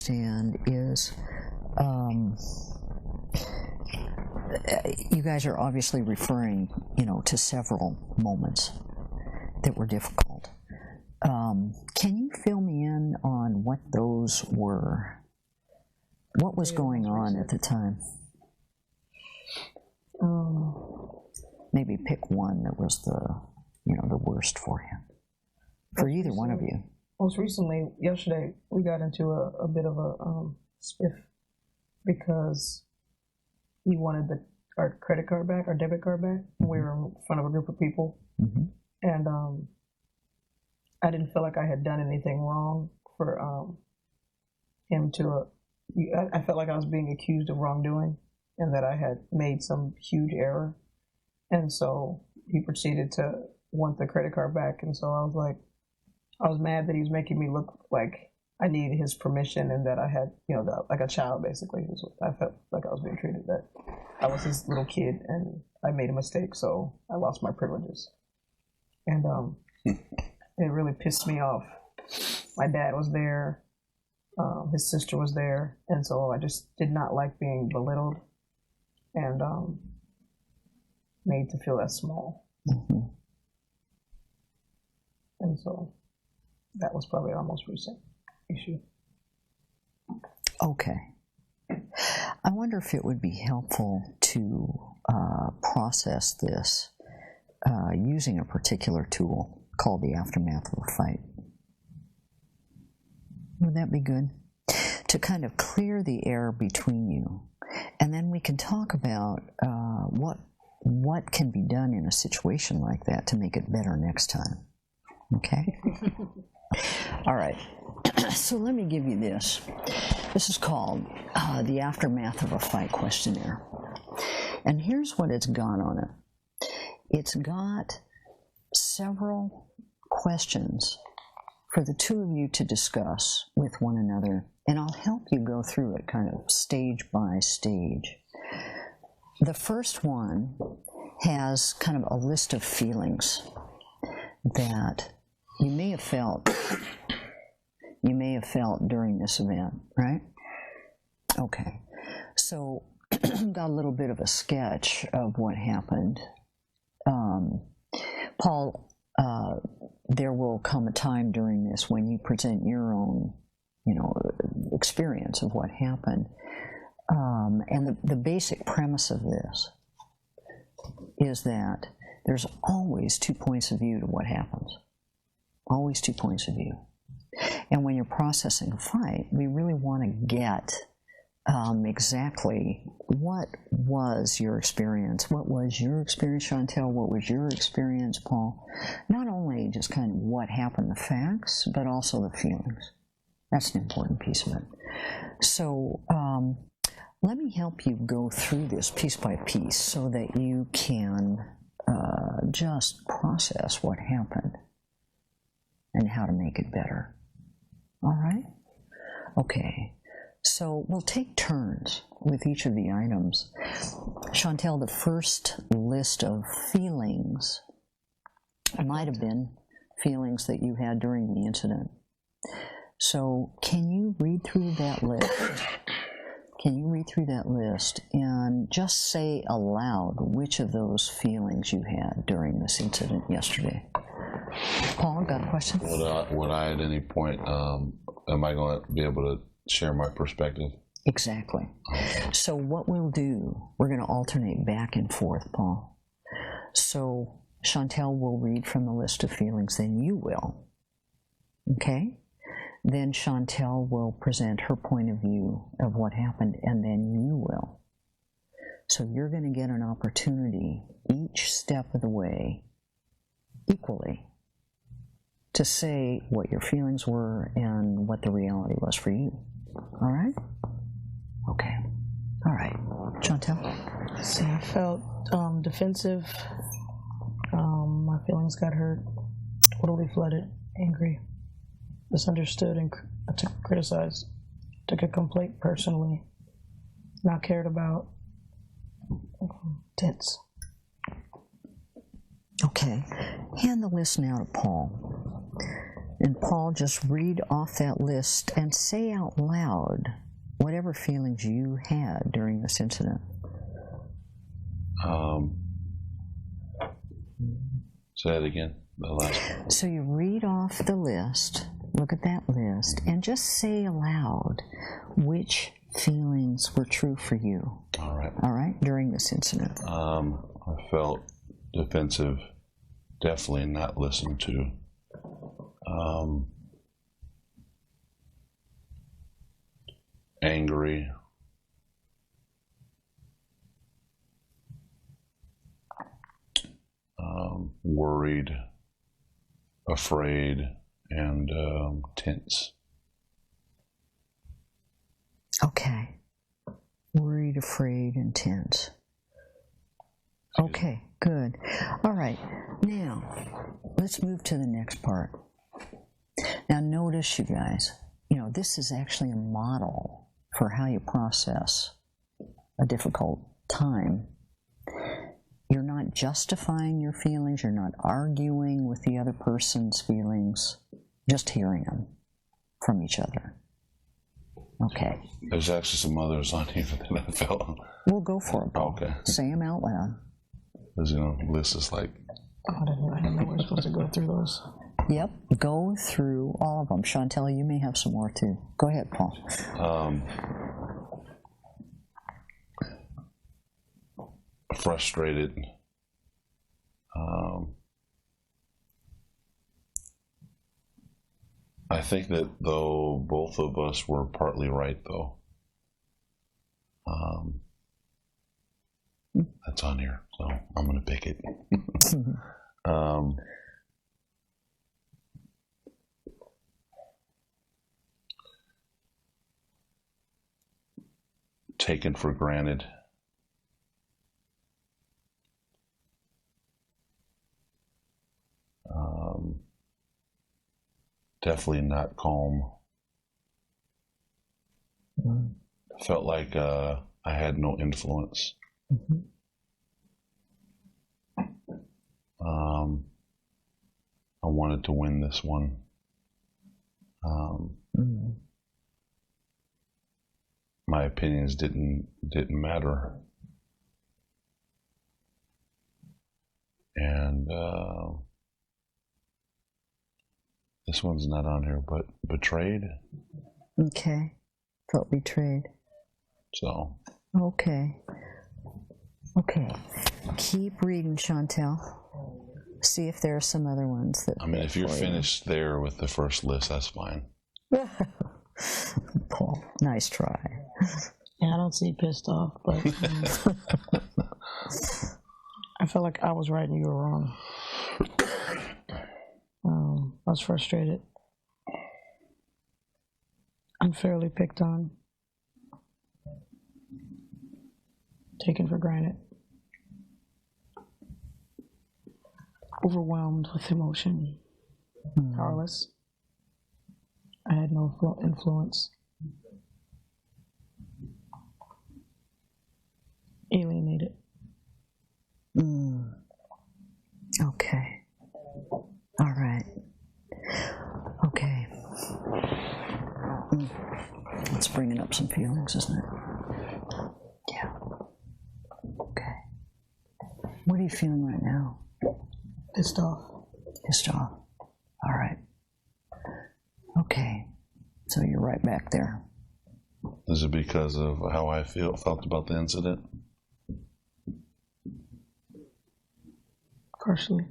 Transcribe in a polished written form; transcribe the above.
understand is you guys are obviously referring, to several moments that were difficult. Can you fill me in on what those were? What was going on at the time? Maybe pick one that was the worst for you. For either one of you. Most recently, yesterday, we got into a bit of a spiff because he wanted our credit card back, our debit card back. Mm-hmm. We were in front of a group of people. Mm-hmm. And I didn't feel like I had done anything wrong for him to... I felt like I was being accused of wrongdoing and that I had made some huge error. And so he proceeded to want the credit card back. And so I was mad that he was making me look like I needed his permission and that I had, like a child, basically. I felt like I was being treated, that I was his little kid and I made a mistake, so I lost my privileges. And it really pissed me off. My dad was there, his sister was there, and so I just did not like being belittled and made to feel that small. Mm-hmm. And so that was probably our most recent issue. Okay. I wonder if it would be helpful to process this using a particular tool called the aftermath of a fight. Would that be good? To kind of clear the air between you. And then we can talk about what can be done in a situation like that to make it better next time. Okay? All right. So let me give you this. This is called the Aftermath of a Fight questionnaire. And here's what it's got on it. It's got several questions for the two of you to discuss with one another, and I'll help you go through it kind of stage by stage. The first one has kind of a list of feelings that you may have felt during this event, right? Okay. So got a little bit of a sketch of what happened. Paul, there will come a time during this when you present your own, experience of what happened. And the basic premise of this is that there's always 2 points of view to what happens. Always 2 points of view. And when you're processing a fight, we really want to get exactly what was your experience. What was your experience, Chantel? What was your experience, Paul? Not only just kind of what happened, the facts, but also the feelings. That's an important piece of it. So let me help you go through this piece by piece so that you can just process what happened and how to make it better. All right? Okay. So we'll take turns with each of the items. Chantel, the first list of feelings might have been feelings that you had during the incident. So can you read through that list? Can you read through that list and just say aloud which of those feelings you had during this incident yesterday? Paul, got a question? Would I at any point, am I going to be able to share my perspective? Exactly. So what we'll do, we're going to alternate back and forth, Paul. So Chantel will read from the list of feelings, then you will. Okay? Then Chantel will present her point of view of what happened, and then you will. So you're going to get an opportunity each step of the way equally to say what your feelings were and what the reality was for you. All right? Okay. All right. Chantel? See, I felt defensive. My feelings got hurt, totally flooded, angry, misunderstood, and criticized. Took a complaint personally, not cared about. Tense. Okay. Hand the list now to Paul. And Paul, just read off that list and say out loud whatever feelings you had during this incident. Say that again, the last one. So you read off the list, look at that list, and just say aloud which feelings were true for you. All right, during this incident. I felt defensive, definitely not listened to. Angry. Worried, afraid, and tense. Okay. Worried, afraid, and tense. Okay, good. All right. Now, let's move to the next part. Now, notice, you guys, this is actually a model for how you process a difficult time. You're not justifying your feelings. You're not arguing with the other person's feelings. Just hearing them from each other. Okay. There's actually some others on here that I felt. We'll go for it, Paul. Okay. Say them out loud. Because, list is like... I didn't know we're supposed to go through those. Yep. Go through all of them. Chantel, you may have some more, too. Go ahead, Paul. Frustrated. I think that though both of us were partly right, though. That's on here, so I'm going to pick it. Taken for granted. Definitely not calm. Felt like I had no influence. I wanted to win this one. My opinions didn't matter. And this one's not on here, but betrayed. Okay. Felt betrayed. So. Okay. Keep reading, Chantel. See if there are some other ones that. I mean, if you're finished there with the first list, that's fine. Paul, nice try. Yeah, I don't see pissed off, but I felt like I was right and you were wrong. I was frustrated. Unfairly picked on. Taken for granted. Overwhelmed with emotion. Powerless. I had no influence. Alienated. Okay. All right. Okay. It's bringing up some feelings, isn't it? Yeah. Okay. What are you feeling right now? Pissed off. Pissed off. All right. Okay. So you're right back there. Is it because of how I felt about the incident? Partially.